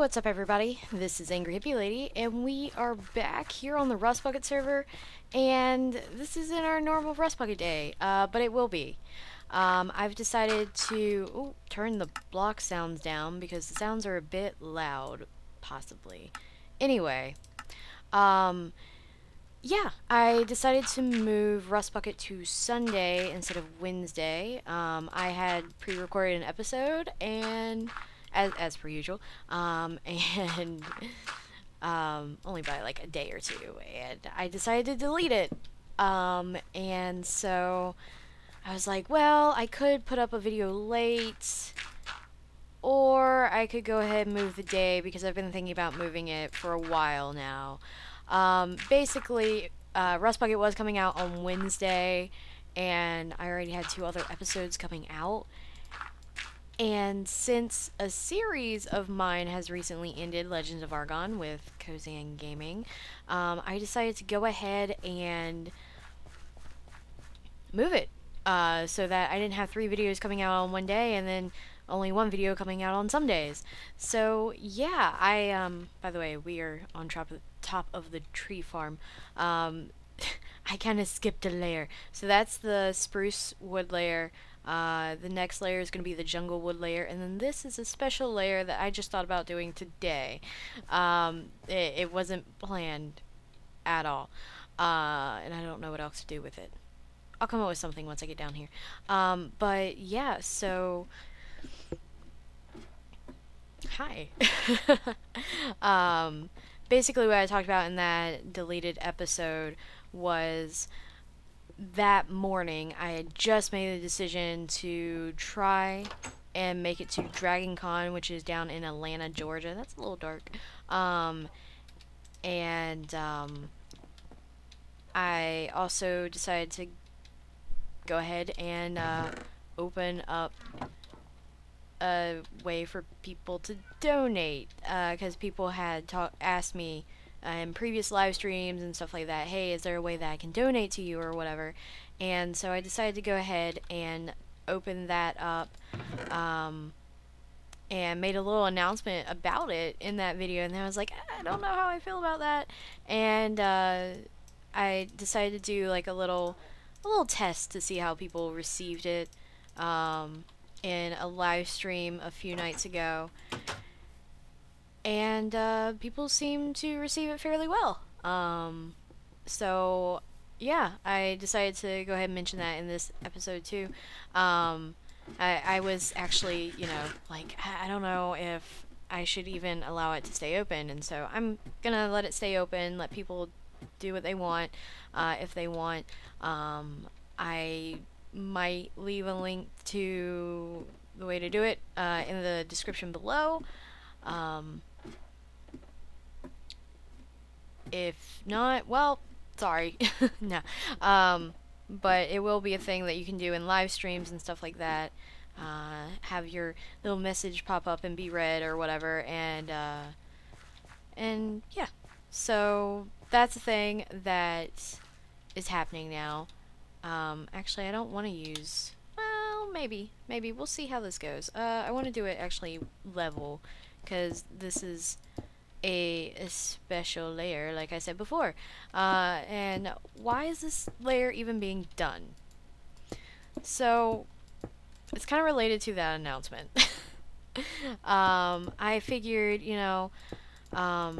What's up, everybody? This is Angry Hippie Lady, and we are back here on the RustBucket server. And this isn't our normal RustBucket day, but it will be. I've decided to turn the block sounds down because the sounds are a bit loud, possibly. Anyway, yeah, I decided to move RustBucket to Sunday instead of Wednesday. I had pre-recorded an episode, and as per usual, and only by like a day or two, and I decided to delete it. And so I was like, well, I could put up a video late, or I could go ahead and move the day because I've been thinking about moving it for a while now. Basically, RustBucket was coming out on Wednesday, and I already had 2 other episodes coming out. And since a series of mine has recently ended, Legends of Argon with Kozan Gaming, I decided to go ahead and move it so that I didn't have 3 videos coming out on one day and then only 1 video coming out on some days. So yeah, by the way, we are on top of the tree farm. I kind of skipped a layer. So that's the spruce wood layer. The next layer is going to be the jungle wood layer, and then this is a special layer that I just thought about doing today. It wasn't planned at all, and I don't know what else to do with it. I'll come up with something once I get down here. But yeah, so hi. Basically, what I talked about in that deleted episode was that morning I had just made the decision to try and make it to Dragon Con, which is down in Atlanta, Georgia. That's a little dark. And I also decided to go ahead and open up a way for people to donate, because people had asked me in previous live streams and stuff like that, hey, is there a way that I can donate to you or whatever? And so I decided to go ahead and open that up, and made a little announcement about it in that video, and then I was like, I don't know how I feel about that, and I decided to do like a little test to see how people received it in a live stream a few nights ago, and people seem to receive it fairly well. So yeah, I decided to go ahead and mention that in this episode too. I was actually, like, I don't know if I should even allow it to stay open, and so I'm gonna let it stay open, let people do what they want, if they want. I might leave a link to the way to do it in the description below. If not, well, sorry. No. But it will be a thing that you can do in live streams and stuff like that. Have your little message pop up and be read or whatever, and yeah. So that's a thing that is happening now. Actually, I don't want to use. Well, maybe we'll see how this goes. I want to do it actually level, because this is a special layer, like I said before. And why is this layer even being done? So it's kind of related to that announcement. I figured, I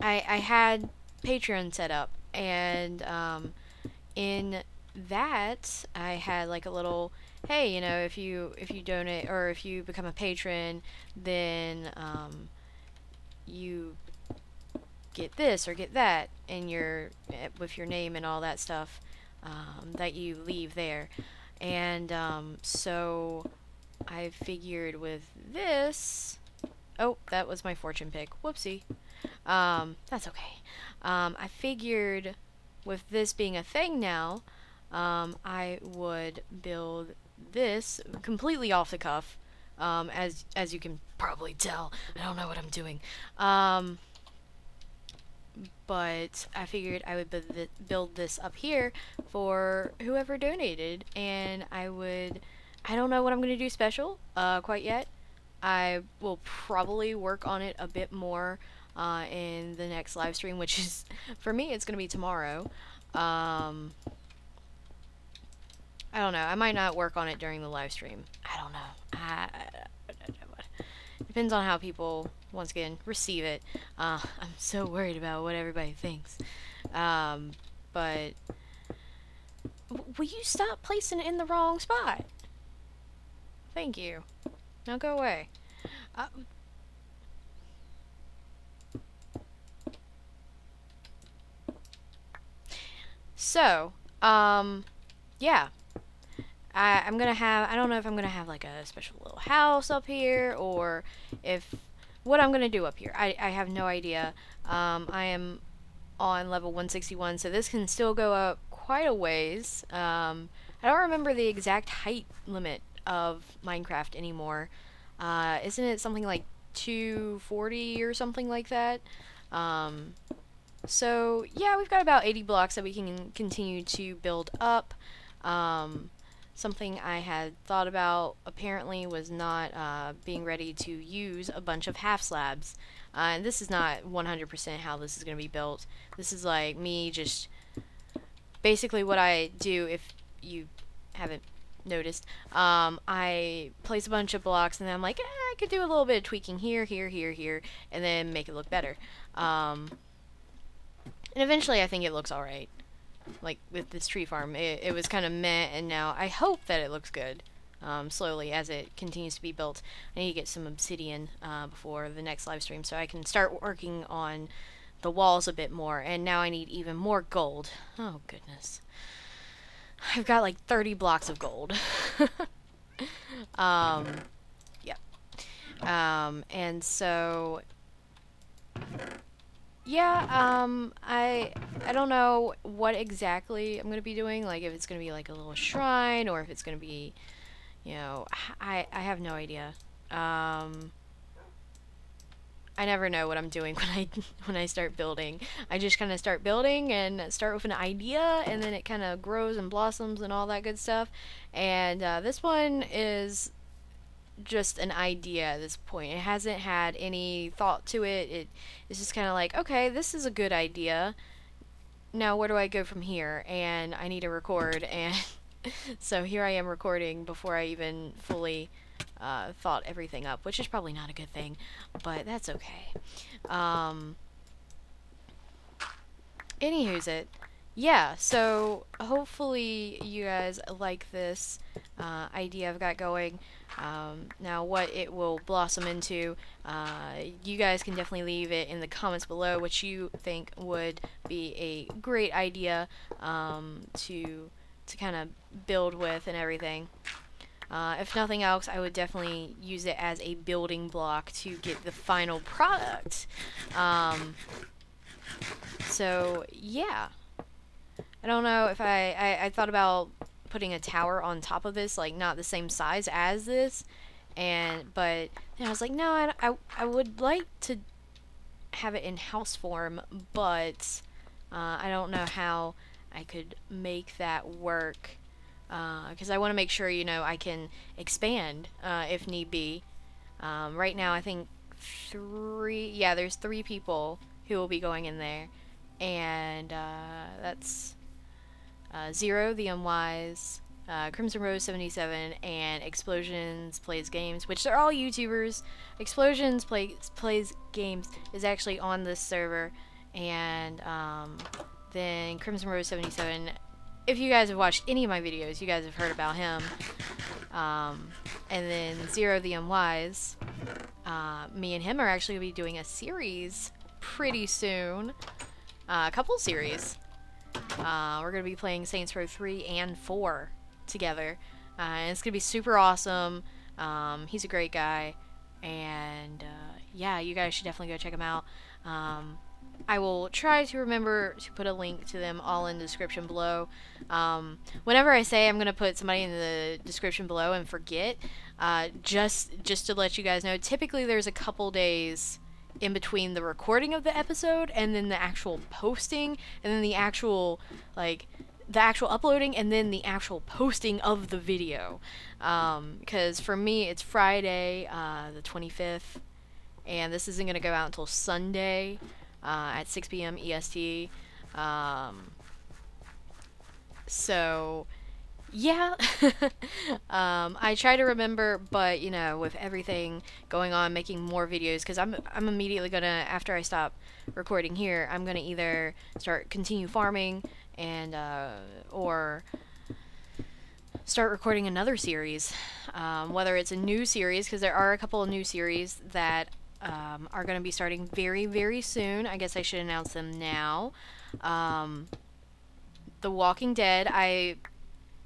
had Patreon set up, and in that I had like a little, hey, if you donate or if you become a patron, then you get this or get that in with your name and all that stuff, that you leave there. And so I figured with this, oh, that was my fortune pick, whoopsie. That's okay. I figured with this being a thing now, I would build this completely off the cuff. As you can probably tell, I don't know what I'm doing. But I figured I would build this up here for whoever donated, and I don't know what I'm gonna do special quite yet. I will probably work on it a bit more in the next live stream, which is, for me, it's going to be tomorrow. I don't know. I might not work on it during the live stream. I don't know. Depends on how people, once again, receive it. I'm so worried about what everybody thinks. But will you stop placing it in the wrong spot? Thank you. Now go away. So, yeah. I'm gonna have, I don't know if I'm gonna have like a special little house up here, or if, what I'm gonna do up here. I have no idea. I am on level 161, so this can still go up quite a ways. I don't remember the exact height limit of Minecraft anymore. Isn't it something like 240 or something like that? So yeah, we've got about 80 blocks that we can continue to build up. Something I had thought about apparently was not being ready to use a bunch of half slabs. And this is not 100% how this is going to be built. This is like me just basically what I do, if you haven't noticed. I place a bunch of blocks and then I'm like, I could do a little bit of tweaking here, here, here, here, and then make it look better. And eventually I think it looks alright. Like with this tree farm, it was kind of meh, and now I hope that it looks good. Slowly as it continues to be built. I need to get some obsidian before the next live stream so I can start working on the walls a bit more. And now I need even more gold. Oh goodness, I've got like 30 blocks of gold. Yeah. And so yeah, I don't know what exactly I'm gonna be doing, like if it's gonna be like a little shrine or if it's gonna be, you know, I have no idea. I never know what I'm doing when I start building. I just kind of start building and start with an idea, and then it kind of grows and blossoms and all that good stuff. And this one is just an idea at this point. It hasn't had any thought to it. It's just kind of like, okay, this is a good idea. Now where do I go from here? And I need to record, and so here I am recording before I even fully thought everything up, which is probably not a good thing, but that's okay. Anywho's it. Yeah, so hopefully you guys like this idea I've got going. Now what it will blossom into, you guys can definitely leave it in the comments below what you think would be a great idea to kind of build with and everything. If nothing else, I would definitely use it as a building block to get the final product. So yeah. I don't know if I thought about putting a tower on top of this, like not the same size as this, but then I was like, no, I would like to have it in house form, but I don't know how I could make that work, because I want to make sure, you know, I can expand if need be. Right now I think there's 3 people who will be going in there, and that's Zero, the Unwise, Crimson Rose 77, and Explosions Plays Games, which they're all YouTubers. Explosions Plays Games is actually on this server, and then Crimson Rose 77, if you guys have watched any of my videos, you guys have heard about him. And then Zero, the Unwise, me and him are actually going to be doing a series pretty soon, a couple series. We're going to be playing Saints Row 3 and 4 together. And it's going to be super awesome. He's a great guy. And yeah, you guys should definitely go check him out. I will try to remember to put a link to them all in the description below. Whenever I say I'm going to put somebody in the description below and forget, just to let you guys know, typically there's a couple days in between the recording of the episode and then the actual posting and then the actual, like, the actual uploading and then the actual posting of the video. Because for me, it's Friday, the 25th, and this isn't going to go out until Sunday at 6 p.m. EST. So, yeah. I try to remember, but with everything going on, making more videos, because I'm immediately gonna, after I stop recording here, I'm gonna either continue farming and or start recording another series, whether it's a new series, because there are a couple of new series that are going to be starting very, very soon. I guess I should announce them now. The Walking Dead.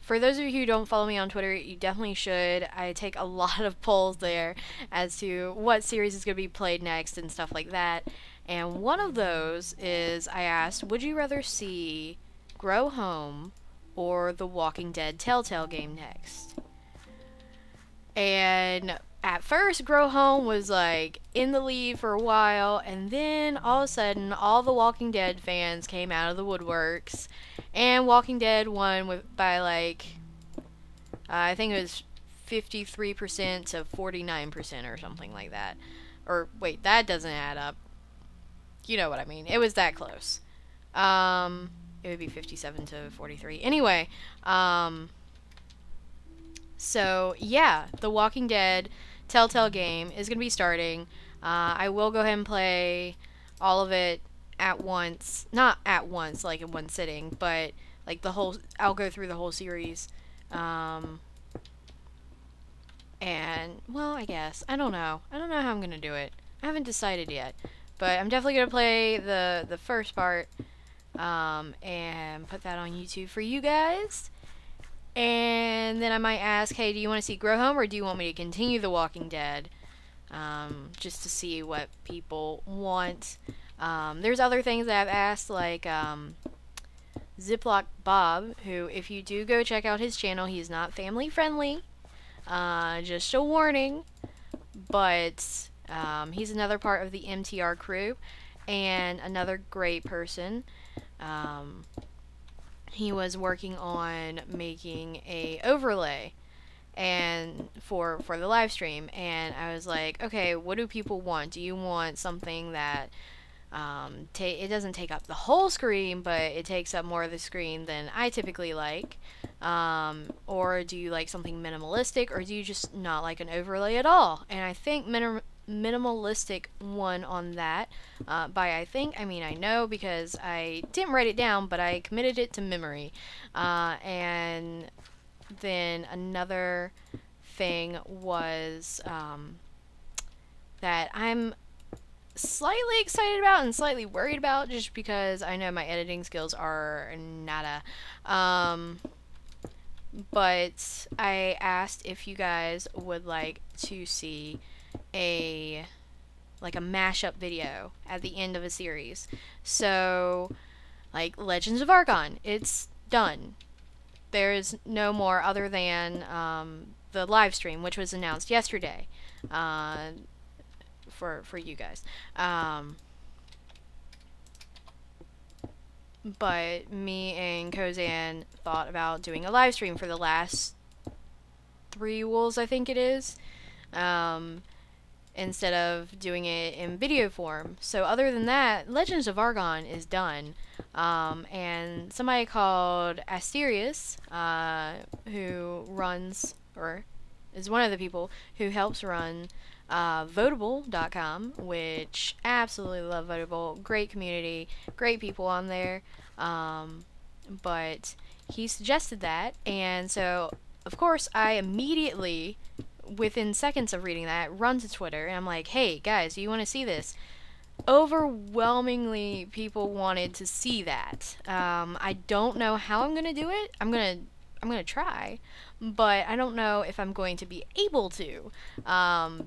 For those of you who don't follow me on Twitter, you definitely should. I take a lot of polls there as to what series is going to be played next and stuff like that. And one of those is, I asked, would you rather see Grow Home or The Walking Dead Telltale game next? And at first, Grow Home was like in the lead for a while, and then all of a sudden, all the Walking Dead fans came out of the woodworks, and Walking Dead won by like, I think it was 53% to 49% or something like that. Or wait, that doesn't add up. You know what I mean. It was that close. It would be 57 to 43. Anyway, so yeah, The Walking Dead Telltale game is going to be starting. I will go ahead and play all of it at once. Not at once, like in one sitting, but like I'll go through the whole series. And, well, I guess. I don't know. I don't know how I'm going to do it. I haven't decided yet. But I'm definitely going to play the first part and put that on YouTube for you guys. And then I might ask, hey, do you want to see Grow Home or do you want me to continue The Walking Dead? Just to see what people want. There's other things that I've asked, like Ziploc Bob, who, if you do go check out his channel, he's not family friendly. Just a warning. But he's another part of the MTR crew and another great person. He was working on making a overlay and for the live stream, and I was like, okay, what do people want? Do you want something that it doesn't take up the whole screen, but it takes up more of the screen than I typically like? Or do you like something minimalistic, or do you just not like an overlay at all? And I think minimalistic won on that. By I mean I know, because I didn't write it down, but I committed it to memory. And then another thing was that I'm slightly excited about and slightly worried about, just because I know my editing skills are nada. But I asked if you guys would like to see a mashup video at the end of a series. So, like Legends of Argon, it's done. There is no more other than the live stream, which was announced yesterday for you guys. But me and Kozan thought about doing a live stream for the last 3 Wolves, I think it is, instead of doing it in video form. So other than that, Legends of Argon is done. And somebody called Asterius, who runs, or is one of the people who helps run Votable.com, which absolutely love Votable. Great community, great people on there. But he suggested that, and so of course I immediately, within seconds of reading that, run to Twitter and I'm like, hey guys, do you want to see this? Overwhelmingly, people wanted to see that. I don't know how I'm gonna do it. I'm gonna try, but I don't know if I'm going to be able to,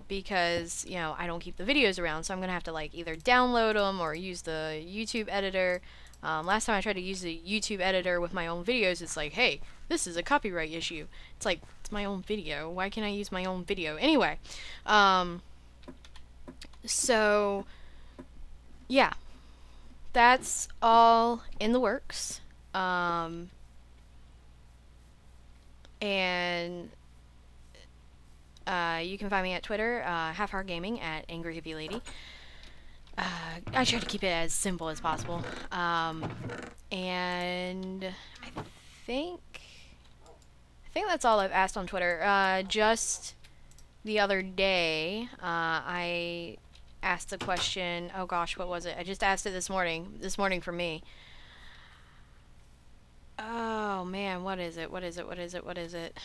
because I don't keep the videos around, so I'm gonna have to like either download them or use the YouTube editor. Last time I tried to use the YouTube editor with my own videos, it's like, hey, this is a copyright issue. It's like, it's my own video. Why can't I use my own video? Anyway, so yeah, that's all in the works. And you can find me at Twitter, Half Hour Gaming, at angryhippielady. I try to keep it as simple as possible. And think I think that's all I've asked on Twitter. Just the other day, I asked a question. Oh gosh, what was it? I just asked it this morning. This morning for me. Oh man, what is it? What is it? What is it? What is it?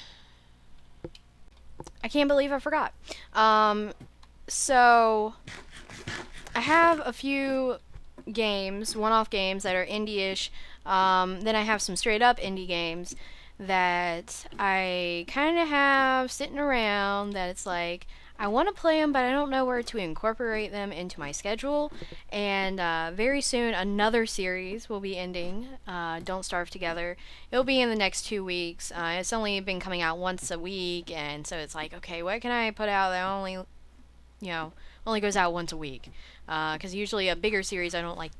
I can't believe I forgot. So I have a few games, one-off games that are indie-ish. Then I have some straight-up indie games that I kind of have sitting around that it's like I want to play them, but I don't know where to incorporate them into my schedule. And very soon, another series will be ending. Don't Starve Together. It'll be in the next 2 weeks. It's only been coming out once a week, and so it's like, okay, what can I put out that only goes out once a week? Because usually a bigger series, I don't like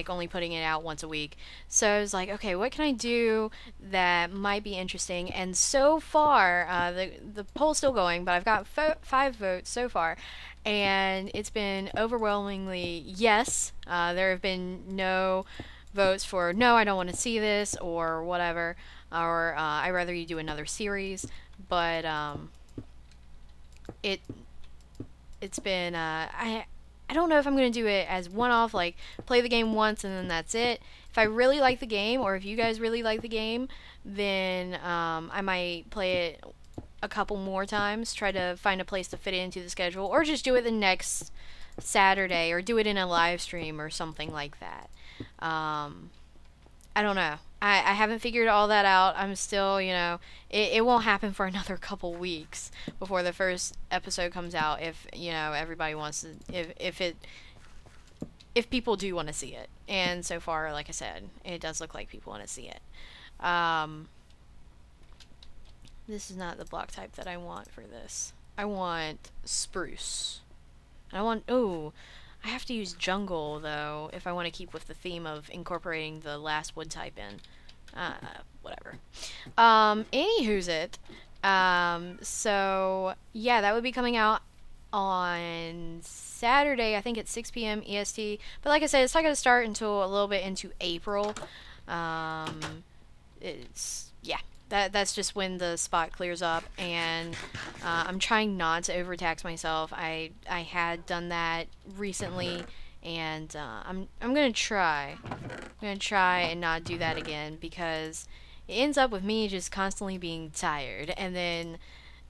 only putting it out once a week. So I was like, okay, what can I do that might be interesting? And so far, the poll's still going, but I've got 5 votes so far, and it's been overwhelmingly yes. There have been no votes for no, I don't want to see this or whatever, or I'd rather you do another series. But it it's been I don't know if I'm going to do it as one off, like play the game once and then that's it. If I really like the game, or if you guys really like the game, then I might play it a couple more times, try to find a place to fit it into the schedule, or just do it the next Saturday, or do it in a live stream or something like that. I don't know. I haven't figured all that out. I'm still, it won't happen for another couple weeks before the first episode comes out. If everybody wants to, if people do want to see it, and so far, like I said, it does look like people want to see it. This is not the block type that I want for this. I want spruce. I have to use jungle, though, if I want to keep with the theme of incorporating the last wood type in. Whatever. Anywho's it. So, yeah, that would be coming out on Saturday, I think at 6 p.m. EST. But like I said, it's not going to start until a little bit into April. Yeah. That's just when the spot clears up, and I'm trying not to overtax myself. I had done that recently, and I'm gonna try. And not do that again, because it ends up with me just constantly being tired and then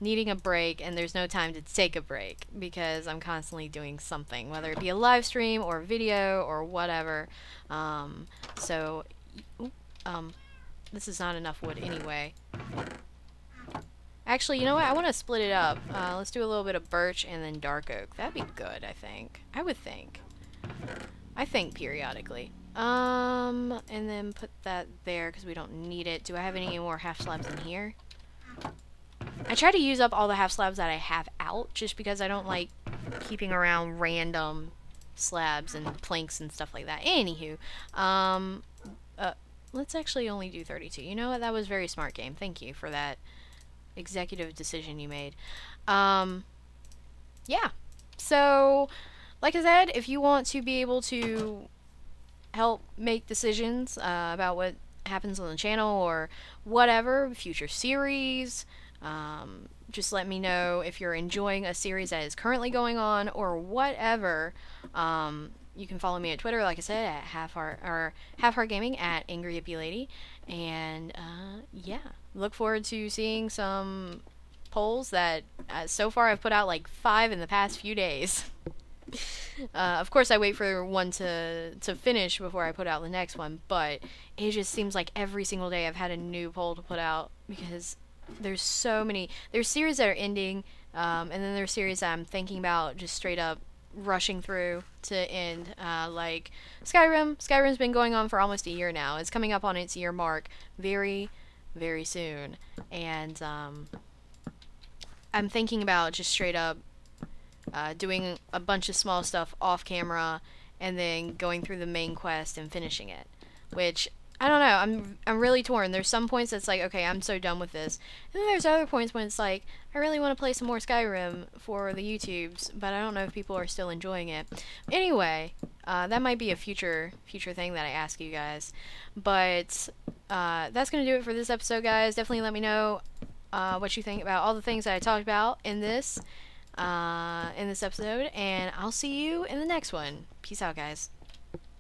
needing a break, and there's no time to take a break because I'm constantly doing something, whether it be a live stream or video or whatever. So. This is not enough wood anyway. Actually, you know what? I want to split it up. Let's do a little bit of birch and then dark oak. That'd be good, I think. I would think. I think periodically. And then put that there because we don't need it. Do I have any more half slabs in here? I try to use up all the half slabs that I have out just because I don't like keeping around random slabs and planks and stuff like that. Anywho, let's actually only do 32. You know what? That was very smart game. Thank you for that executive decision you made. Yeah. So, like I said, if you want to be able to help make decisions about what happens on the channel or whatever, future series, just let me know if you're enjoying a series that is currently going on or whatever. You can follow me at Twitter, like I said, at Half Heart Gaming, at angryhippielady, and yeah, look forward to seeing some polls that so far I've put out like 5 in the past few days. Of course, I wait for one to finish before I put out the next one, but it just seems like every single day I've had a new poll to put out because there's so many. There's series that are ending, and then there's series that I'm thinking about just straight up rushing through to end, like Skyrim. Skyrim's been going on for almost a year now. It's coming up on its year mark very, very soon, and I'm thinking about just straight up doing a bunch of small stuff off camera and then going through the main quest and finishing it, which I don't know. I'm really torn. There's some points that's like, okay, I'm so done with this. And then there's other points when it's like, I really want to play some more Skyrim for the YouTubes, but I don't know if people are still enjoying it. Anyway, that might be a future thing that I ask you guys. But that's gonna do it for this episode, guys. Definitely let me know what you think about all the things that I talked about in this episode, and I'll see you in the next one. Peace out, guys.